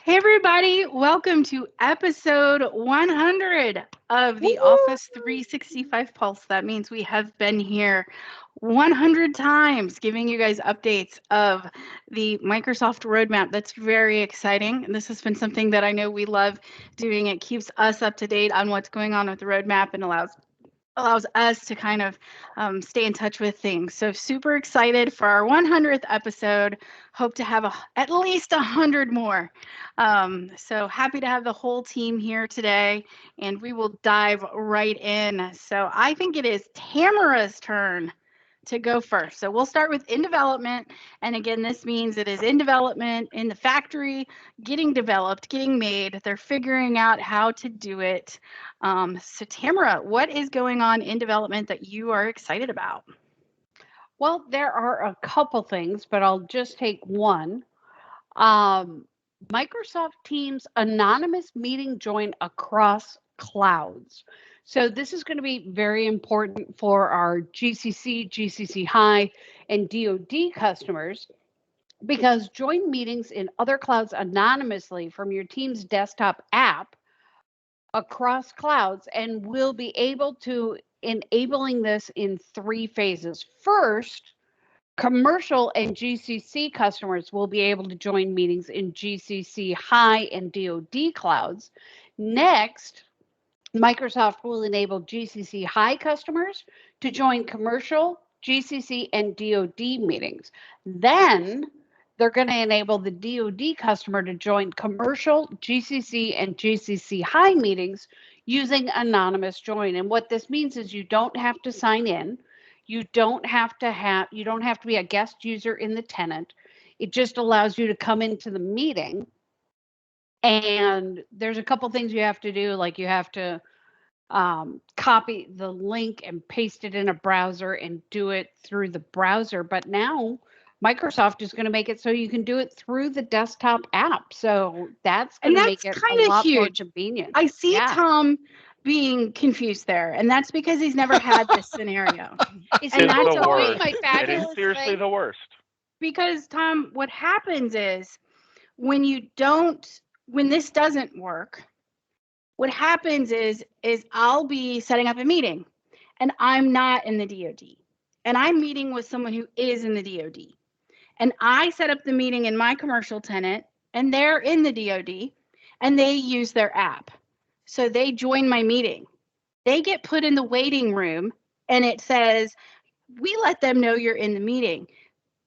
Hey, everybody, welcome to episode 100 of the Woo! Office 365 Pulse. That means we have been here 100 times giving you guys updates of the Microsoft roadmap. That's very exciting. And this has been something that I know we love doing. It keeps us up to date on what's going on with the roadmap and allows us to kind of stay in touch with things. So super excited for our 100th episode. Hope to have at least 100 more. So happy to have the whole team here today, and we will dive right in. So I think it is Tamara's turn to go first. So we'll start with in development. And again, this means it is in development in the factory, getting developed, getting made. They're figuring out how to do it. So Tamara, what is going on in development that you are excited about? Well, there are a couple things, but I'll just take one. Um, Microsoft Teams anonymous meeting join across clouds. So this is going to be very important for our GCC, GCC High, and DoD customers because join meetings in other clouds anonymously from your Teams desktop app across clouds, and we'll be able to enabling this in three phases. First, commercial and GCC customers will be able to join meetings in GCC High and DoD clouds. Next, Microsoft will enable GCC High customers to join commercial, GCC, and DoD meetings. Then they're going to enable the DoD customer to join commercial, GCC, and GCC High meetings using anonymous join. And what this means is you don't have to sign in. You don't have to be a guest user in the tenant. It just allows you to come into the meeting. And there's a couple things you have to do, like you have to copy the link and paste it in a browser and do it through the browser. But now Microsoft is going to make it so you can do it through the desktop app. So that's going And to make that's it a kind of lot more huge. convenient. I see Yeah. Tom being confused there, and that's because he's never had this scenario. Is And he It's that's the enjoying okay, worst. my It is fabulous seriously thing? the worst. because Tom, what happens is when you don't, when this doesn't work, what happens is I'll be setting up a meeting and I'm not in the DoD. And I'm meeting with someone who is in the DoD. And I set up the meeting in my commercial tenant and they're in the DoD and they use their app. So they join my meeting. They get put in the waiting room and it says, we let them know you're in the meeting.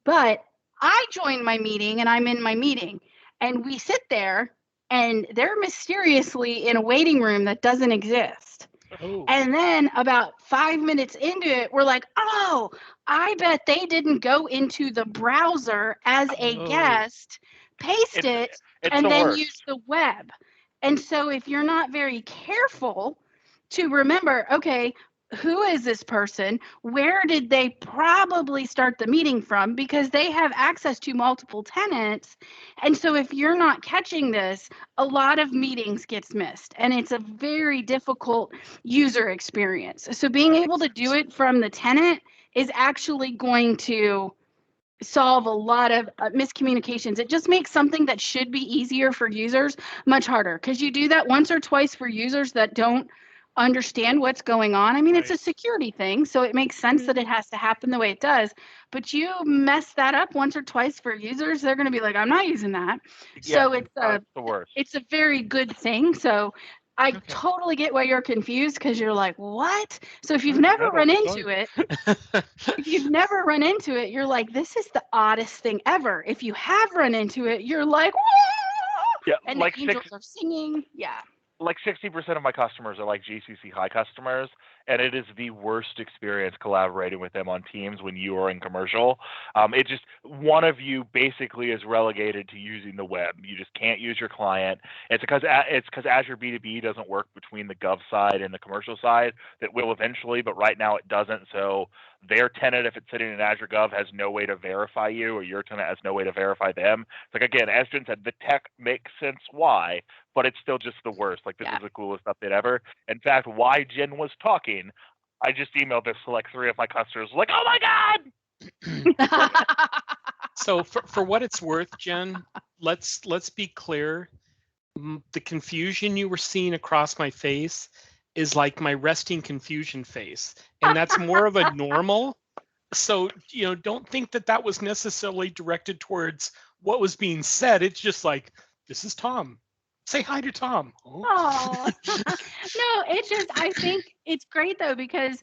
But I join my meeting and I'm in my meeting and we sit there and they're mysteriously in a waiting room that doesn't exist. Oh. And then about 5 minutes into it, we're like, oh, I bet they didn't go into the browser as a Oh. guest, paste It's it, it's and the then worst. use the web. And so if you're not very careful to remember, okay, who is this person? Where did they probably start the meeting from? Because they have access to multiple tenants. And so if you're not catching this, a lot of meetings gets missed. And it's a very difficult user experience. So being Right. able to do it from the tenant is actually going to solve a lot of miscommunications. It just makes something that should be easier for users much harder because you do that once or twice for users that don't understand what's going on. I mean, it's a Right. security thing, so it makes sense that it has to happen the way it does. But you mess that up once or twice for users, they're going to be like, I'm not using that. Yes. So It's the worst. it's a very good thing. So I Okay. totally get why you're confused because you're like, what? So if you've Okay, never no, run that's into fine. it, if you've never run into it, you're like, this is the oddest thing ever. If you have run into it, you're like, whoa! Yeah, And the angels are singing. Yeah. like 60% of my customers are like GCC High customers, and it is the worst experience collaborating with them on Teams when you are in commercial. It just one of you basically is relegated to using the web. You just can't use your client. It's because Azure B2B doesn't work between the Gov side and the commercial side. That will eventually, but right now it doesn't. So their tenant, if it's sitting in Azure Gov, has no way to verify you, or your tenant has no way to verify them. It's like, again, as Jen said, the tech makes sense why, but it's still just the worst. Like, this Yeah. is the coolest update ever. In fact, why Jen was talking, I just emailed this to like 3 of my customers, like, oh my God! So for what it's worth, Jen, let's be clear. the confusion you were seeing across my face is like my resting confusion face, and that's more of a normal. So, don't think that was necessarily directed towards what was being said. It's just like, this is Tom. Say hi to Tom. Oh, no, it's just, I think it's great though, because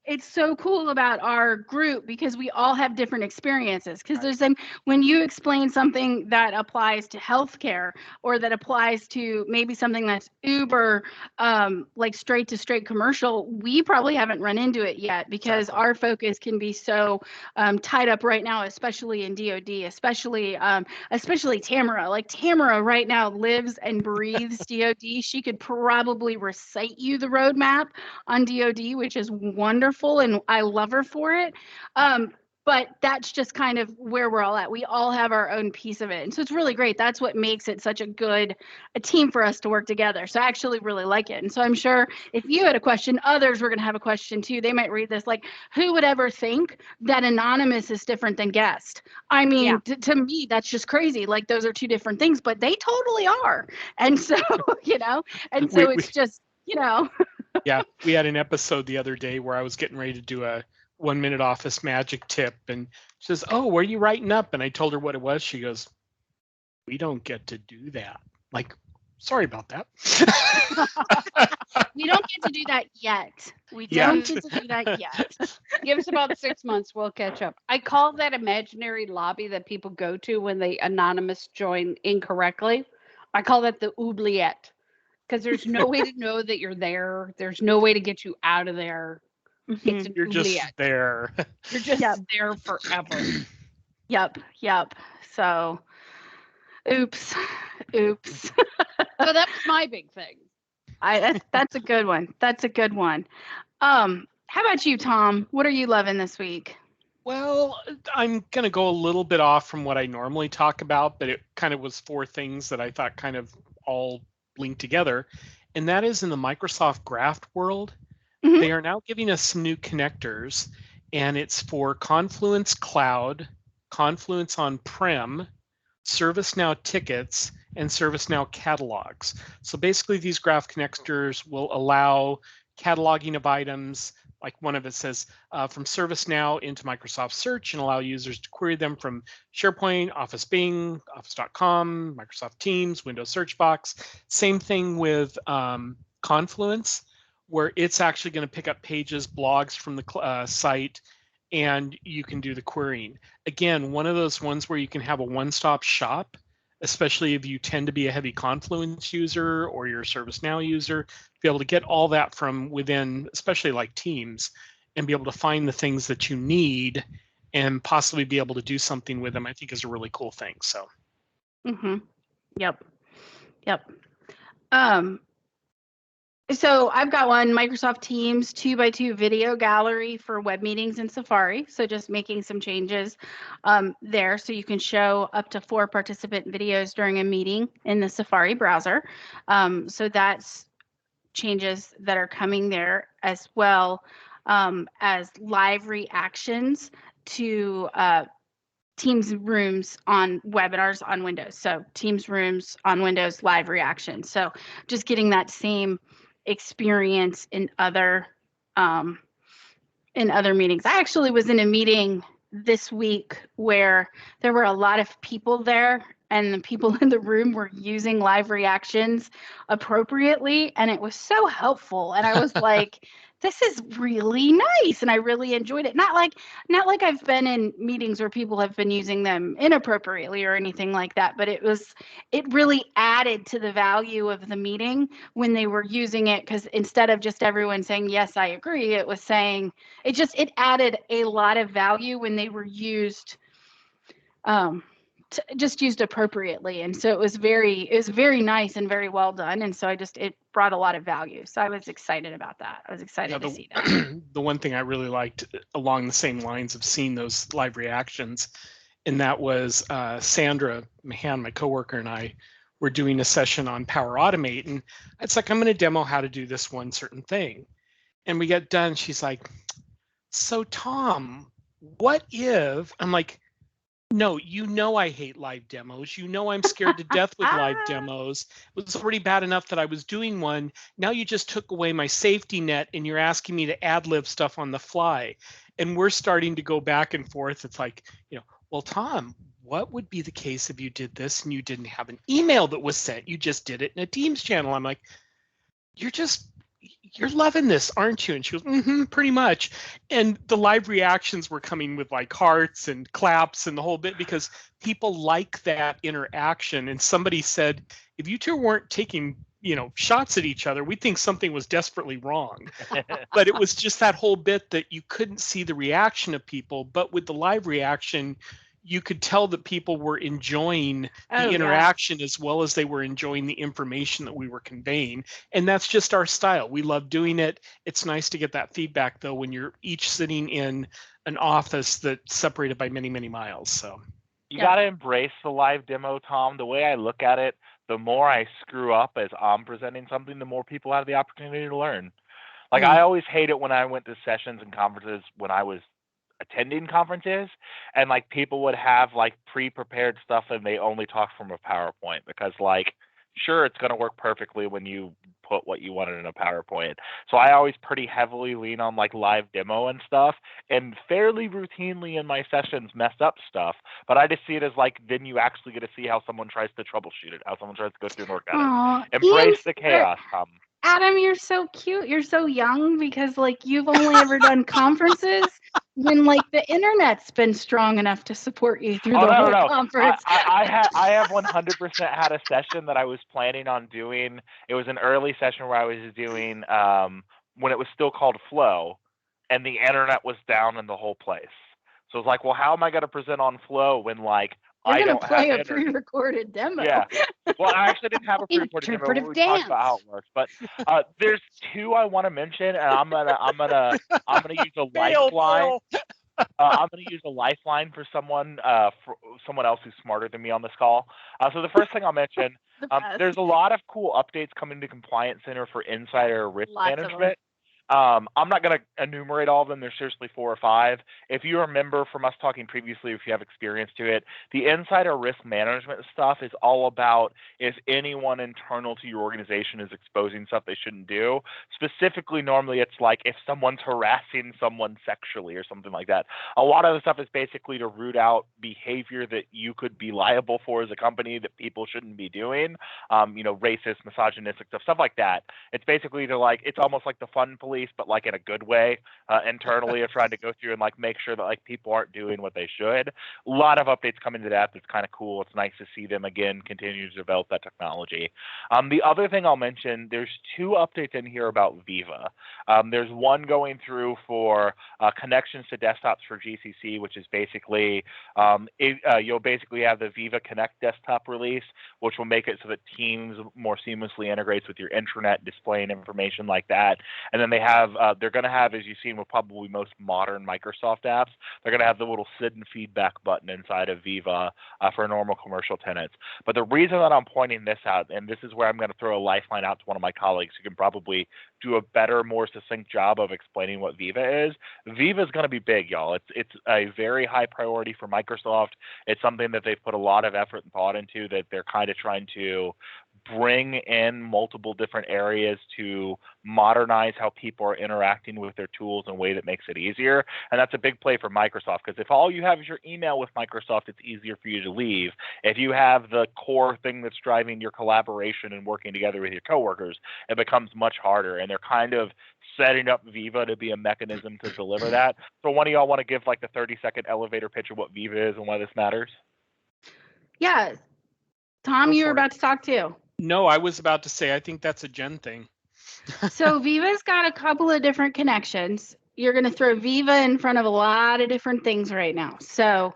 it's so cool about our group because we all have different experiences. Because there's some, when you explain something that applies to healthcare or that applies to maybe something that's uber like straight to straight commercial, we probably haven't run into it yet because our focus can be so tied up right now, especially in DoD, especially Tamara. Like Tamara right now lives and breathes DoD. She could probably recite you the roadmap on DoD, which is wonderful, and I love her for it. But that's just kind of where we're all at. We all have our own piece of it. And so it's really great. That's what makes it such a team for us to work together. So I actually really like it. And so I'm sure if you had a question, others were going to have a question too. They might read this like, who would ever think that anonymous is different than guest? I mean, to me, that's just crazy. Like those are two different things, but they totally are. And so, and so it's just, Yeah, we had an episode the other day where I was getting ready to do a 1-minute office magic tip, and she says, "Oh, where are you writing up?" And I told her what it was. She goes, "We don't get to do that." Like, sorry about that. We don't get to do that yet. We don't get to do that yet. Give us about 6 months, we'll catch up. I call that imaginary lobby that people go to when they anonymous join incorrectly. I call that the oubliette, because there's no way to know that you're there. There's no way to get you out of there. It's an You're just oubliette. there. You're just there forever. Yep. So, oops. So that was my big thing. That's a good one. That's a good one. How about you, Tom? What are you loving this week? Well, I'm going to go a little bit off from what I normally talk about, but it kind of was 4 things that I thought kind of all linked together. And that is in the Microsoft Graph world. Mhm. They are now giving us some new connectors, and it's for Confluence Cloud, Confluence On-Prem, ServiceNow tickets, and ServiceNow catalogs. So basically, these graph connectors will allow cataloging of items. Like one of it says from ServiceNow into Microsoft Search, and allow users to query them from SharePoint, Office Bing, Office.com, Microsoft Teams, Windows Search Box. Same thing with Confluence, where it's actually going to pick up pages, blogs from the site, and you can do the querying. Again, one of those ones where you can have a one-stop shop, especially if you tend to be a heavy Confluence user or you're a ServiceNow user, be able to get all that from within, especially like Teams, and be able to find the things that you need and possibly be able to do something with them, I think is a really cool thing. So. Yep. So I've got one, Microsoft Teams 2x2 video gallery for web meetings in Safari. So just making some changes there so you can show up to 4 participant videos during a meeting in the Safari browser. So that's changes that are coming there, as well as live reactions to Teams rooms on webinars on Windows. So Teams rooms on Windows, live reactions. So just getting that same experience in other meetings. I actually was in a meeting this week where there were a lot of people there, and the people in the room were using live reactions appropriately, and it was so helpful. And I was like, this is really nice, and I really enjoyed it. Not like I've been in meetings where people have been using them inappropriately or anything like that, but it really added to the value of the meeting when they were using it, because instead of just everyone saying yes, I agree, it was saying it added a lot of value when they were used just used appropriately. And so it was very nice and very well done. And so it brought a lot of value. So I was excited about that. I was excited to see that. The one thing I really liked along the same lines of seeing those live reactions, and that was Sandra Mahan, my coworker, and I were doing a session on Power Automate. And it's like, I'm going to demo how to do this one certain thing. And we get done. She's like, so Tom, what if, I'm like, No, I hate live demos. I'm scared to death with live demos. It was already bad enough that I was doing one. Now you just took away my safety net and you're asking me to ad lib stuff on the fly. And we're starting to go back and forth. It's like, well, Tom, what would be the case if you did this and you didn't have an email that was sent? You just did it in a Teams channel. I'm like, you're loving this, aren't you? And she goes, pretty much. And the live reactions were coming with like hearts and claps and the whole bit because people like that interaction. And somebody said, if you two weren't taking, shots at each other, we think something was desperately wrong. But it was just that whole bit that you couldn't see the reaction of people. But with the live reaction, you could tell that people were enjoying the interaction as well as they were enjoying the information that we were conveying. And that's just our style. We love doing it. It's nice to get that feedback, though, when you're each sitting in an office that's separated by many, many miles. So you got to embrace the live demo, Tom. The way I look at it, the more I screw up as I'm presenting something, the more people have the opportunity to learn. Like I always hate it when I went to sessions and conferences when I was attending conferences and like people would have like pre-prepared stuff and they only talk from a PowerPoint because like sure it's going to work perfectly when you put what you wanted in a PowerPoint. So I always pretty heavily lean on like live demo and stuff and fairly routinely in my sessions mess up stuff, but I just see it as like then you actually get to see how someone tries to troubleshoot it, how someone tries to go through and work at it. Embrace the chaos, Tom. Adam, you're so cute. You're so young because like you've only ever done conferences when like the internet's been strong enough to support you through the whole conference. I have 100% had a session that I was planning on doing. It was an early session where I was doing when it was still called Flow and the internet was down in the whole place. So it's like, well, how am I going to present on Flow when like I don't play a pre-recorded demo? Yeah. Well, I actually didn't have a pre-recorded demo. We talked about how it works, but there's two I want to mention, and I'm gonna use a lifeline. I'm gonna use a lifeline for someone else who's smarter than me on this call. So the first thing I'll mention, there's a lot of cool updates coming to Compliance Center for insider risk management. I'm not going to enumerate all of them. There's seriously 4 or 5. If you remember from us talking previously, if you have experience to it, the insider risk management stuff is all about if anyone internal to your organization is exposing stuff they shouldn't do. Specifically, normally it's like if someone's harassing someone sexually or something like that. A lot of the stuff is basically to root out behavior that you could be liable for as a company that people shouldn't be doing. Racist, misogynistic stuff like that. It's basically to like, it's almost like the fun police, but like in a good way internally of trying to go through and like make sure that like people aren't doing what they should. A lot of updates coming to that. That's kind of cool. It's nice to see them again continue to develop that technology. The other thing I'll mention, there's 2 updates in here about Viva. There's one going through for connections to desktops for GCC, which is basically you'll basically have the Viva Connect desktop release, which will make it so that Teams more seamlessly integrates with your intranet, displaying information like that. And then they're going to have, as you've seen with probably most modern Microsoft apps, they're going to have the little send feedback button inside of Viva for normal commercial tenants. But the reason that I'm pointing this out, and this is where I'm going to throw a lifeline out to one of my colleagues who can probably do a better, more succinct job of explaining what Viva is. Viva is going to be big, y'all. It's a very high priority for Microsoft. It's something that they've put a lot of effort and thought into, that they're kind of trying to bring in multiple different areas to modernize how people are interacting with their tools in a way that makes it easier. And that's a big play for Microsoft, because if all you have is your email with Microsoft, it's easier for you to leave. If you have the core thing that's driving your collaboration and working together with your coworkers, it becomes much harder. And they're kind of setting up Viva to be a mechanism to deliver that. So one of y'all want to give like the 30-second elevator pitch of what Viva is and why this matters? Yeah. Tom, you were about to talk too. No, I was about to say, I think that's a Jen thing. So Viva's got a couple of different connections. You're going to throw Viva in front of a lot of different things right now. So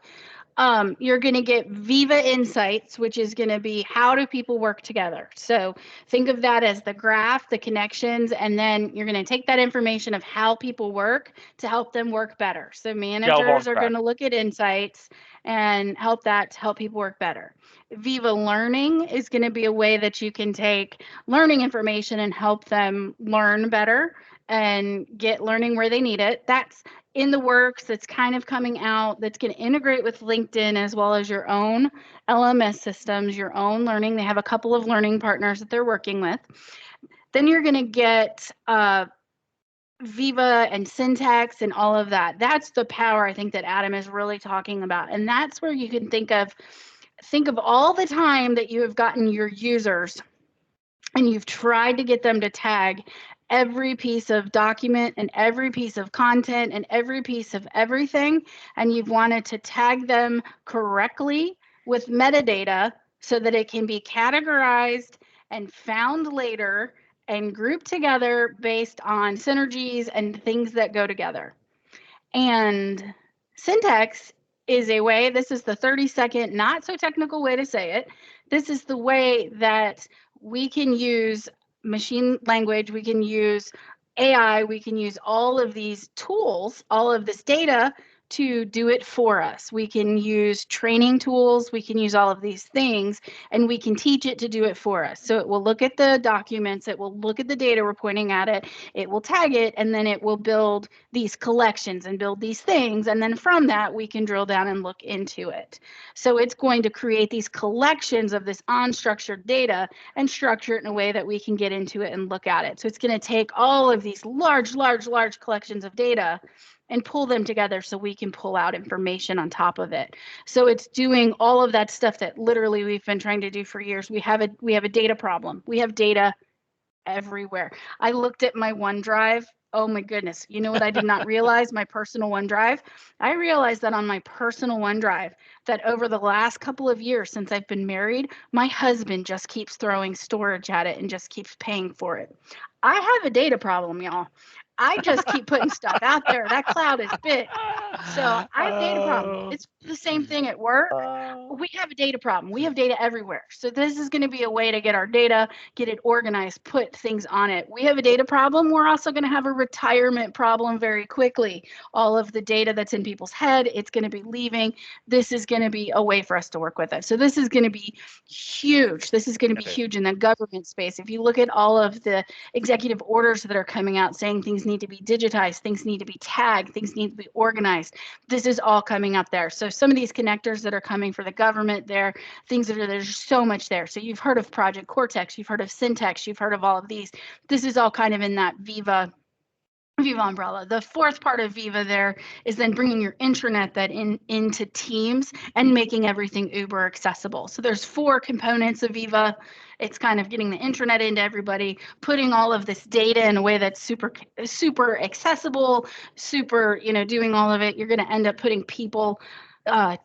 you're going to get Viva Insights, which is going to be how do people work together. So think of that as the graph, the connections, and then you're going to take that information of how people work to help them work better. So managers are going to look at insights and help that to help people work better. Viva Learning is going to be a way that you can take learning information and help them learn better. and get learning where they need it. That's in the works. That's kind of coming out. That's going to integrate with LinkedIn as well as your own LMS systems, your own learning. They have a couple of learning partners that they're working with. Then you're going to get Viva and syntax and all of that. That's the power I think that Adam is really talking about. And that's where you can think of all the time that you have gotten your users and you've tried to get them to tag every piece of document and every piece of content and every piece of everything, and you've wanted to tag them correctly with metadata so that it can be categorized and found later and grouped together based on synergies and things that go together. And syntax is a way, this is the 30-second, not so technical way to say it. This is the way that we can use machine language, we can use AI, we can use all of these tools, all of this data to do it for us. We can use training tools, we can use all of these things, and we can teach it to do it for us. So it will look at the documents, it will look at the data we're pointing at it, it will tag it, and then it will build these collections and build these things. And then from that, we can drill down and look into it. So it's going to create these collections of this unstructured data and structure it in a way that we can get into it and look at it. So it's going to take all of these large collections of data and pull them together so we can pull out information on top of it. So it's doing all of that stuff that literally we've been trying to do for years. We have a data problem. We have data everywhere. I looked at my OneDrive. Oh my goodness. You know what I did not realize? My personal OneDrive. I realized that on my personal OneDrive that over the last couple of years since I've been married, my husband just keeps throwing storage at it and just keeps paying for it. I have a data problem, y'all. I just keep putting stuff out there. That cloud is big. So I have a data problem. It's the same thing at work. We have a data problem. We have data everywhere. So this is going to be a way to get our data, get it organized, put things on it. We have a data problem. We're also going to have a retirement problem very quickly. All of the data that's in people's head, it's going to be leaving. This is going to be a way for us to work with it. So this is going to be huge. This is going to be huge in the government space. If you look at all of the executive orders that are coming out saying things need to be digitized, things need to be tagged, things need to be organized, this is all coming up there. So some of these connectors that are coming for the government, there's so much there. So you've heard of Project Cortex, you've heard of Syntax, you've heard of all of these. This is all kind of in that Viva umbrella. The fourth part of Viva there is then bringing your intranet that into Teams and making everything uber accessible. So there's 4 components of Viva. It's kind of getting the intranet into everybody, putting all of this data in a way that's super accessible, super, doing all of it. You're going to end up putting people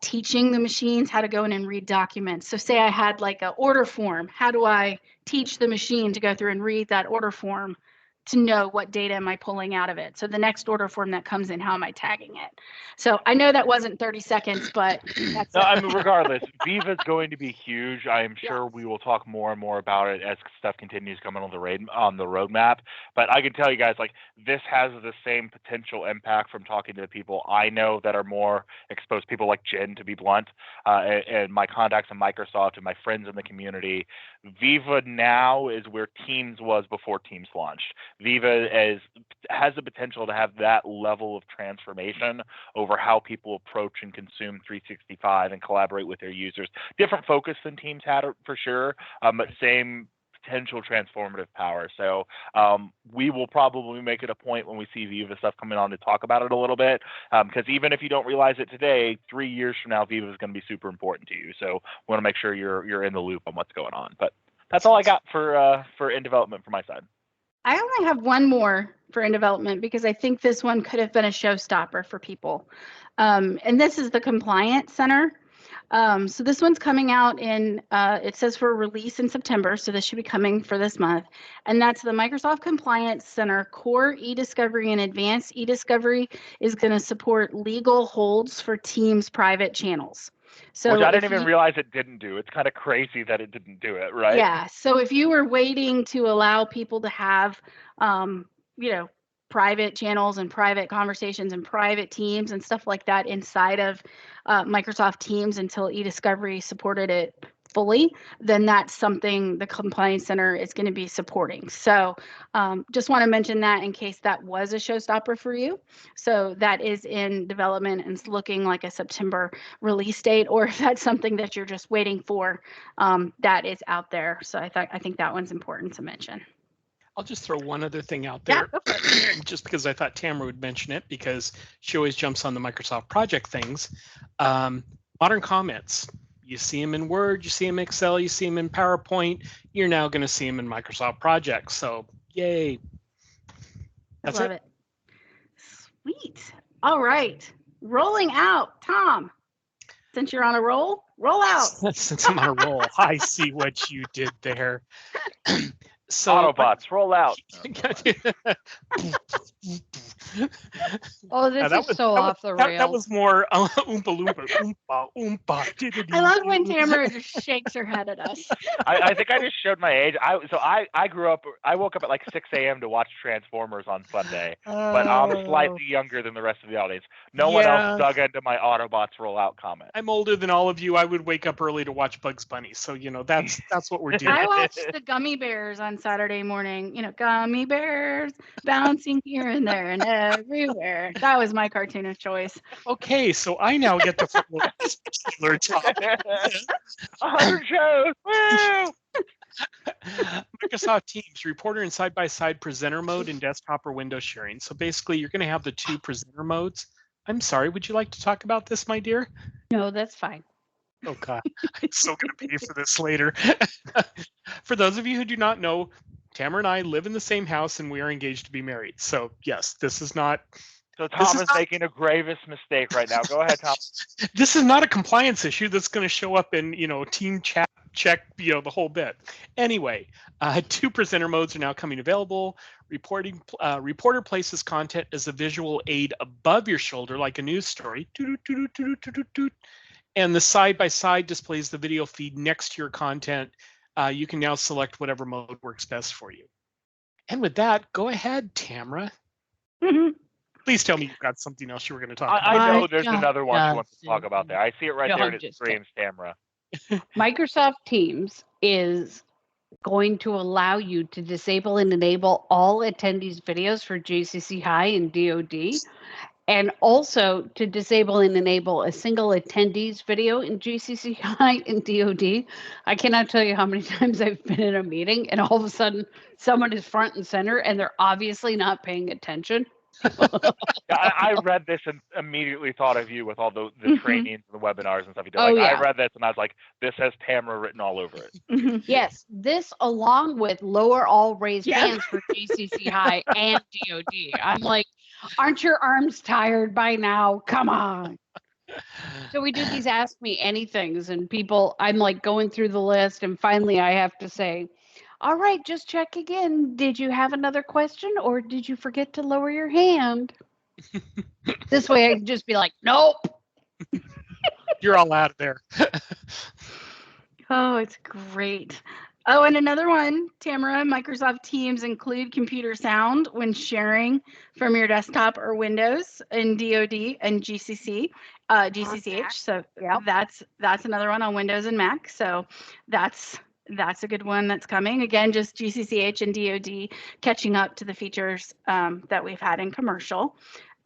teaching the machines how to go in and read documents. So say I had like an order form. How do I teach the machine to go through and read that order form to know what data am I pulling out of it? So the next order form that comes in, how am I tagging it? So I know that wasn't 30 seconds, but that's No, I mean, regardless, Viva is going to be huge. I am sure we will talk more and more about it as stuff continues coming on the roadmap. But I can tell you guys, like, this has the same potential impact from talking to the people I know that are more exposed, people like Jen, to be blunt, and my contacts in Microsoft and my friends in the community. Viva now is where Teams was before Teams launched. Viva has the potential to have that level of transformation over how people approach and consume 365 and collaborate with their users. Different focus than Teams had for sure, but same potential transformative power. So we will probably make it a point when we see Viva stuff coming on to talk about it a little bit, because even if you don't realize it today, 3 years from now, Viva is going to be super important to you. So we want to make sure you're in the loop on what's going on. But that's all I got for in development from my side. I only have one more for in development because I think this one could have been a showstopper for people. And this is the Compliance Center. So this one's coming out it says for release in September, so this should be coming for this month. And that's the Microsoft Compliance Center Core eDiscovery and Advanced eDiscovery is going to support legal holds for Teams private channels. So which I didn't even realize it didn't do. It's kind of crazy that it didn't do it, right? Yeah. So if you were waiting to allow people to have, private channels and private conversations and private teams and stuff like that inside of Microsoft Teams until eDiscovery supported it fully, then that's something the Compliance Center is going to be supporting. So just want to mention that in case that was a showstopper for you. So that is in development and it's looking like a September release date, or if that's something that you're just waiting for, that is out there. So I think that one's important to mention. I'll just throw one other thing out there, just because I thought Tamara would mention it, because she always jumps on the Microsoft project things. Modern comments. You see them in Word, you see them in Excel, you see them in PowerPoint. You're now going to see them in Microsoft projects. So, yay. That's I love it. Sweet. All right. Rolling out. Tom, since you're on a roll out. Since I'm on a roll, I see what you did there. So Autobots, roll out. Oh, this is so off the rails. That was more oompa loompa, oompa oompa. I love when Tamara just shakes her head at us. I think I just showed my age. I grew up. I woke up at like 6 a.m. to watch Transformers on Sunday, but I'm slightly younger than the rest of the audience. No one else dug into my Autobots roll out comment. I'm older than all of you. I would wake up early to watch Bugs Bunny, so that's what we're doing. I watched the Gummy Bears on Saturday morning. Gummy bears bouncing here and there and everywhere. That was my cartoon of choice. Okay, so I now get to follow this particular topic. 100 shows. Woo! Microsoft Teams, reporter and side-by-side presenter mode and desktop or window sharing. So basically, you're going to have the two presenter modes. I'm sorry, would you like to talk about this, my dear? No, that's fine. Oh, God. I'm so going to pay for this later. For those of you who do not know, Tamara and I live in the same house and we are engaged to be married. So, yes, this is not... So Tom is making a gravest mistake right now. Go ahead, Tom. This is not a compliance issue that's going to show up in, team chat, check, the whole bit. Anyway, two presenter modes are now coming available. Reporter places content as a visual aid above your shoulder, like a news story. And the side-by-side displays the video feed next to your content. You can now select whatever mode works best for you. And with that, go ahead, Tamara. Mm-hmm. Please tell me you've got something else you were going to talk about. I know there's another one you want to talk about there. I see it right there and it screams Tamara. Microsoft Teams is going to allow you to disable and enable all attendees' videos for GCC High and DoD, and also to disable and enable a single attendee's video in GCC High and DoD. I cannot tell you how many times I've been in a meeting and all of a sudden someone is front and center and they're obviously not paying attention. I read this and immediately thought of you with all the trainings and the webinars and stuff you do. I read this and I was like, this has Tamara written all over it. Yes, this along with lower all raised hands for GCC High and DoD. I'm like, aren't your arms tired by now? Come on. So we do these Ask Me Anythings and people, I'm like going through the list and finally I have to say, all right, just check again. Did you have another question or did you forget to lower your hand? This way I can just be like, nope. You're all out of there. Oh, it's great. Oh, and another one, Tamara, Microsoft Teams include computer sound when sharing from your desktop or Windows in DoD and GCC, GCCH. So that's another one on Windows and Mac. So that's a good one that's coming. Again, just GCCH and DoD catching up to the features that we've had in commercial.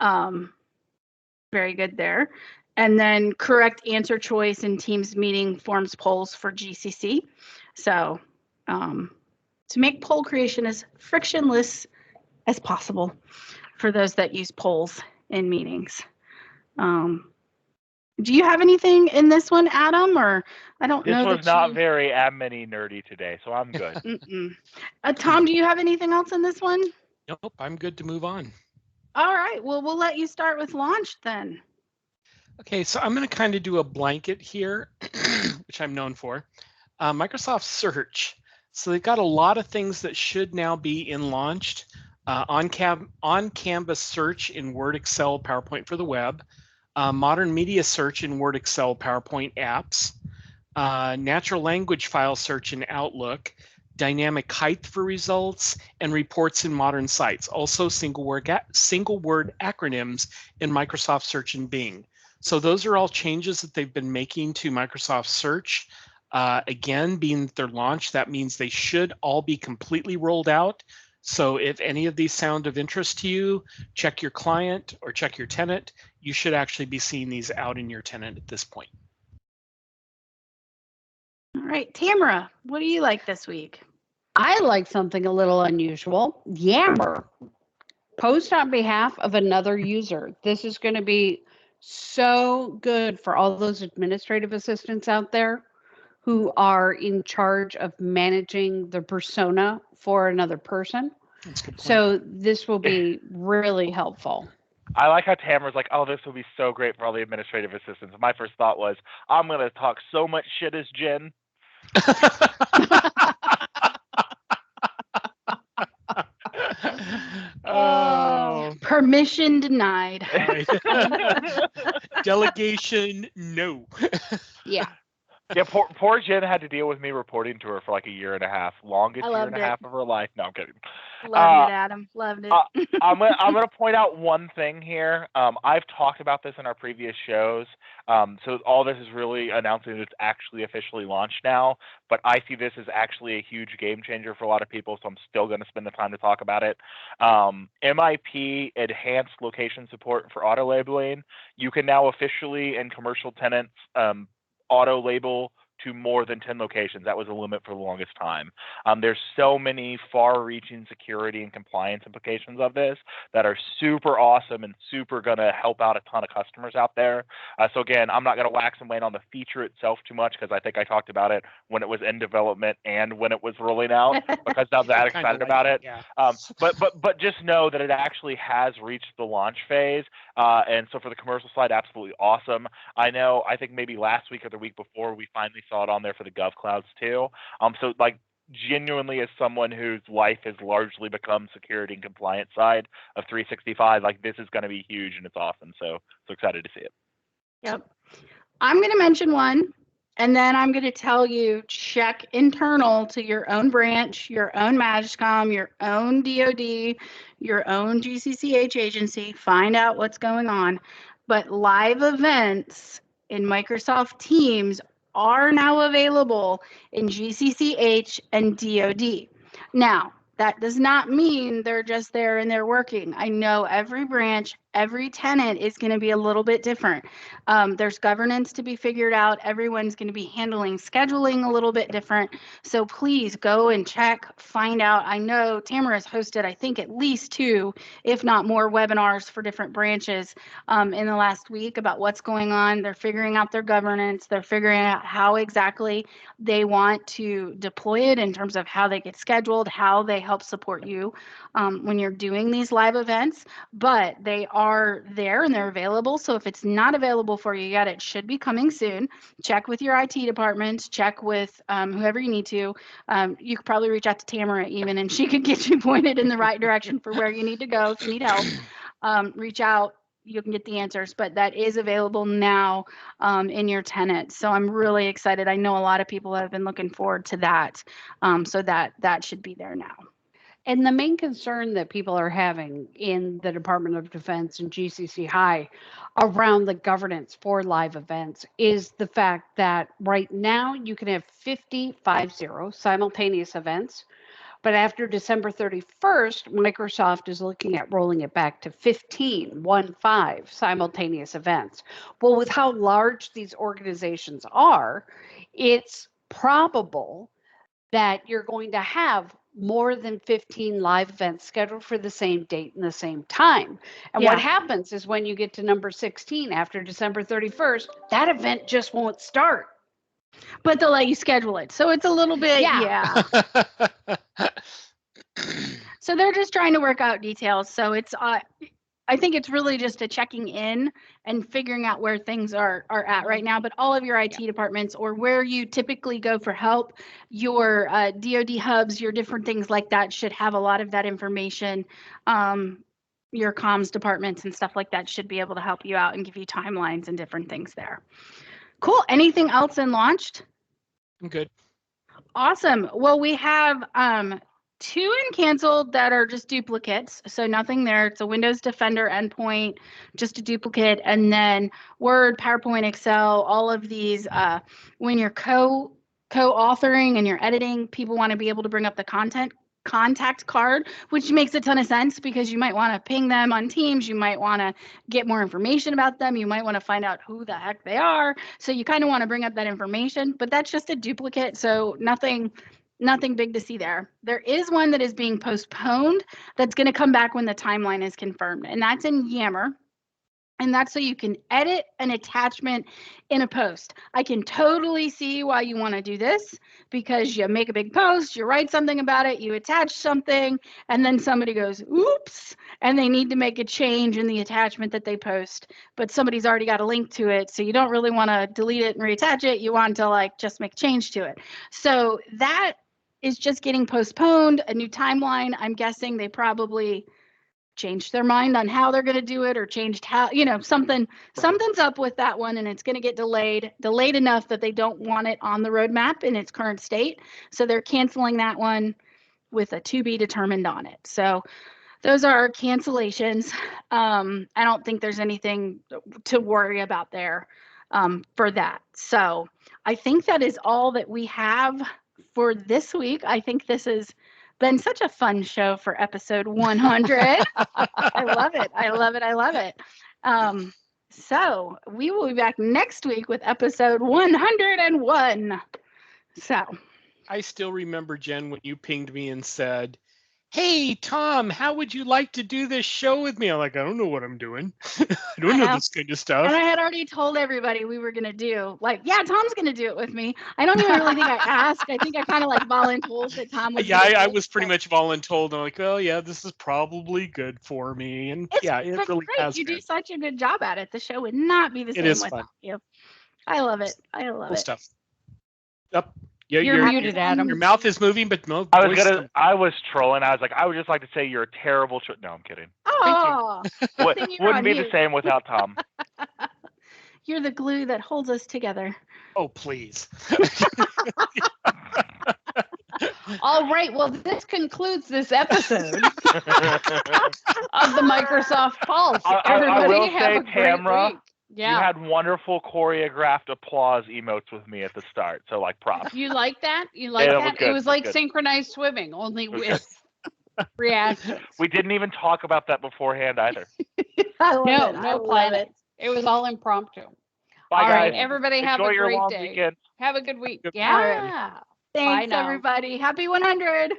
Very good there. And then correct answer choice in Teams meeting forms polls for GCC. So to make poll creation as frictionless as possible for those that use polls in meetings. Do you have anything in this one, Adam? Or I don't know. This was not very admin-y nerdy today, so I'm good. Tom, do you have anything else in this one? Nope, I'm good to move on. All right, well, we'll let you start with launch then. Okay, so I'm going to kind of do a blanket here, which I'm known for. Microsoft Search. So they've got a lot of things that should now be in launched. On-canvas search in Word, Excel, PowerPoint for the web. Modern media search in Word, Excel, PowerPoint apps. Natural language file search in Outlook. Dynamic height for results and reports in modern sites. Also single word acronyms in Microsoft Search and Bing. So those are all changes that they've been making to Microsoft Search. Again, being their launch, that means they should all be completely rolled out. So if any of these sound of interest to you, check your client or check your tenant. You should actually be seeing these out in your tenant at this point. All right, Tamara, what do you like this week? I like something a little unusual. Yammer. Post on behalf of another user. This is going to be so good for all those administrative assistants out there who are in charge of managing the persona for another person. That's a good point. So this will be really helpful. I like how Tamara's like, oh, this will be so great for all the administrative assistants. My first thought was, I'm going to talk so much shit as Jen. Oh, Permission denied. delegation, no. Yeah. Yeah, poor Jen had to deal with me reporting to her for like a year and a half, longest I year loved and a it. half of her life. No, I'm kidding. Loved it, Adam. Loved it. I'm gonna point out one thing here. I've talked about this in our previous shows. So all this is really announcing that it's actually officially launched now. But I see this as actually a huge game changer for a lot of people. So I'm still going to spend the time to talk about it. MIP enhanced location support for auto labeling. You can now officially in commercial tenants auto label to more than 10 locations. That was a limit for the longest time. There's so many far-reaching security and compliance implications of this that are super awesome and super going to help out a ton of customers out there. So again, I'm not going to wax and wane on the feature itself too much because I think I talked about it when it was in development and when it was rolling out because I'm that excited about it. Yeah. But just know that it actually has reached the launch phase. And so for the commercial side, absolutely awesome. I think maybe last week or the week before, we finally saw it on there for the Gov Clouds too. So like genuinely as someone whose life has largely become security and compliance side of 365, like this is going to be huge and it's awesome. So excited to see it. Yep. I'm going to mention one, and then I'm going to tell you check internal to your own branch, your own MAGCOM, your own DoD, your own GCCH agency, find out what's going on. But live events in Microsoft Teams are now available in GCCH and DoD. Now, that does not mean they're just there and they're working. I know every branch, every tenant is going to be a little bit different. There's governance to be figured out. Everyone's going to be handling scheduling a little bit different. So please go and check, find out. I know Tamara's hosted, I think, at least 2, if not more, webinars for different branches in the last week about what's going on. They're figuring out their governance. They're figuring out how exactly they want to deploy it in terms of how they get scheduled, how they help support you when you're doing these live events. But they are there and they're available. So if it's not available for you yet, it should be coming soon. Check with your IT departments, check with whoever you need to. You could probably reach out to Tamara even, and she could get you pointed in the right direction for where you need to go if you need help. Reach out. You can get the answers, but that is available now in your tenant. So I'm really excited. I know a lot of people have been looking forward to that. So that should be there now. And the main concern that people are having in the Department of Defense and GCC High around the governance for live events is the fact that right now you can have 50 simultaneous events. But after December 31st, Microsoft is looking at rolling it back to 15 simultaneous events. Well, with how large these organizations are, it's probable that you're going to have more than 15 live events scheduled for the same date and the same time. And what happens is when you get to number 16 after December 31st, that event just won't start. But they'll let you schedule it. So it's a little bit, yeah. So they're just trying to work out details. So it's, I think it's really just a checking in and figuring out where things are at right now. But all of your IT departments or where you typically go for help, your DoD hubs, your different things like that should have a lot of that information. Your comms departments and stuff like that should be able to help you out and give you timelines and different things there. Cool. Anything else in launched? I'm good. Awesome. Well, we have 2 in canceled that are just duplicates. So nothing there. It's a Windows Defender endpoint, just a duplicate. And then Word, PowerPoint, Excel, all of these, when you're co-authoring and you're editing, people want to be able to bring up the contact card, which makes a ton of sense because you might want to ping them on Teams. You might want to get more information about them. You might want to find out who the heck they are. So you kind of want to bring up that information, but that's just a duplicate. So nothing big to see there. There is one that is being postponed that's going to come back when the timeline is confirmed, and that's in Yammer. And that's so you can edit an attachment in a post. I can totally see why you want to do this because you make a big post, you write something about it, you attach something, and then somebody goes, oops, and they need to make a change in the attachment that they post, but somebody's already got a link to it. So you don't really want to delete it and reattach it. You want to like just make a change to it. So that is just getting postponed, a new timeline. I'm guessing they probably changed their mind on how they're going to do it or changed how, something's up with that one, and it's going to get delayed enough that they don't want it on the roadmap in its current state. So they're canceling that one with a to be determined on it. So those are our cancellations. I don't think there's anything to worry about there for that. So I think that is all that we have for this week. I think this has been such a fun show for episode 100. I love it. I love it. I love it. So we will be back next week with episode 101. So I still remember, Jen, when you pinged me and said, hey, Tom, how would you like to do this show with me? I'm like, I don't know what I'm doing. I don't know this kind of stuff. And I had already told everybody we were going to do, like, yeah, Tom's going to do it with me. I don't even really think I asked. I think I kind of like voluntold that Tom was. Yeah, I was pretty much voluntold. I'm like, oh, yeah, this is probably good for me. And it really great. has You been. do such a good job at it. The show would not be the same without you. I love it. I love it. Stuff. Yep. Yeah, you're muted, Adam. Your mouth is moving, but no. I was trolling. I was like, I would just like to say you're a terrible. No, I'm kidding. Oh, wouldn't be the same without Tom. You're the glue that holds us together. Oh, please. All right. Well, this concludes this episode of the Microsoft Pulse. I will have say, a great Tamara, week. Yeah. you had wonderful choreographed applause emotes with me at the start. So, like, props. You like that? You like that? It was like synchronized swimming, only with reactions. We didn't even talk about that beforehand either. No plan. It was all impromptu. Bye, all guys. right, everybody have Enjoy a your great long day. Weekend. Have a good week. Yeah. Thanks, everybody. Happy 100.